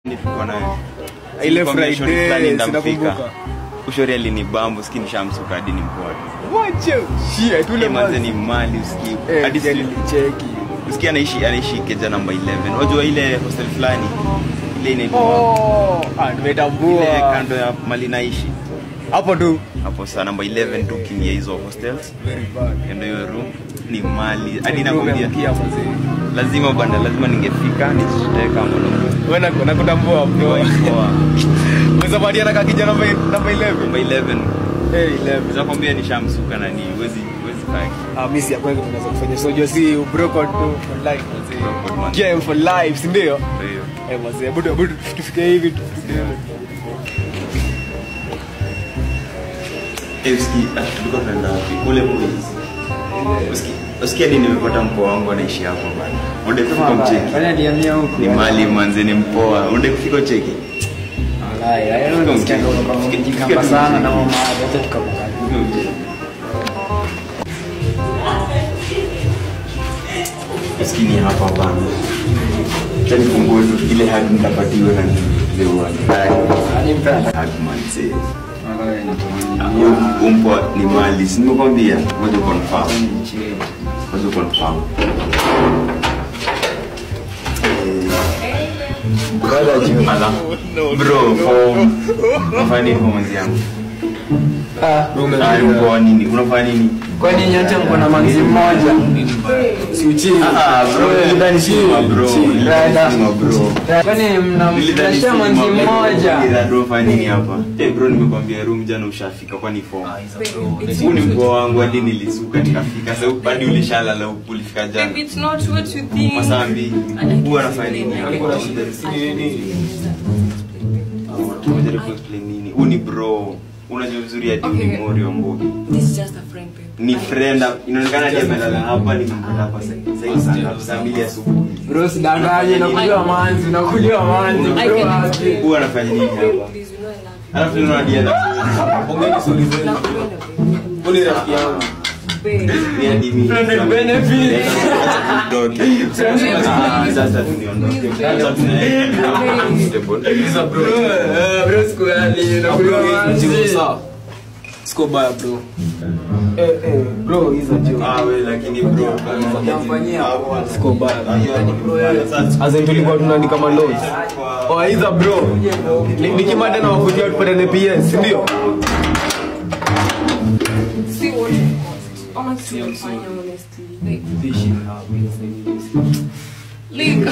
Nilikuwa na ile Friday sinakumbuka. Ushori alinibambo skin shamsuka hadi nimpoa. Wacha. Shia tule maze ni mali usikie. Hadi cheki. Usikie anaishi keja namba 11. Unajua ile hostel fulani ile inaitwa nimetambua ile kando ya mali naishi. Hapo tu. Hapo sana namba 11 tu kingia hizo hostels. Very bad. Ndio hiyo room ni mali. Hadi nakwambia lazima banda lazima ningefika nitaka mwanangu. Wewe nakutambua bro. Unaweza badia na kijana namba 11. Namba 11. 11. Nakwambia nishamsuka na ni wezi fake. Mimi si kwanza tunaweza kufanya so just see broke out to online game for life, si ndio? Ndio. Mzee, budu tufike hivi tu. Tulikuwa tunaenda kule polisi. Usikia nini nimepata mpoa wangu anaishi hapo bana. Unde kufika mcheki. Bana niambia huko. Ni mali manze ni mpoa. Unde kufika cheki. Hayo ndio msichana kama sana na mama hata tukabuka. Usikini hapa bana. Tani funguo tu ile hadi nitapatiwa na leo Ani mpenda. hadi manze. Umpo ni mali. Sinikwambia ngoja confirm. Ngoja confirm. Brother Jim. Bro, unafanya nini mwanzi yangu? Unafanya nini? Unafanya nini? Kwani nyote mko na manzi mmoja? Si uchini. Bro, ndani si bro. Kwani mnamtashia manzi mmoja? Bro, fanya nini hapa? Bro, nimekwambia room jana ushafika kwani form. Huu ni mko wangu hadi nilisuka nikafika. Sasa hadi ulishalala ulifika jana. Maybe it's not what you think. Masambi. Huwa anafanya nini hapa? Tunajaribu explain nini? Huu ni bro. Unajua vizuri hadi ni Mori wa Mbogi. This is just a friend, babe. Ni friend, inaonekana je amelala hapa nikimpata hapa sasa saa 2 asubuhi. Bro, sidanganye nakuliwa manzi bro. Huwa anafanya nini hapa? Please, you know I love you. Alafu tunaona dia na ongea stories zenu. Ule rafiki yangu. Ni hadi mimi. Friend benefit. Sasa tuniondoke. Sasa tunaenda. Bro, sikuali nakuliwa manzi. Siko baya bro. Bro, hizo joke. Wewe lakini bro Namfanyia siko baya. Azin tulikuwa tunaandika manotes. Hizo bro. Nikimada na wakujia tupate na PS, ndio? See what it costs. How much do you find, honestly? Like, This shit happens. Like,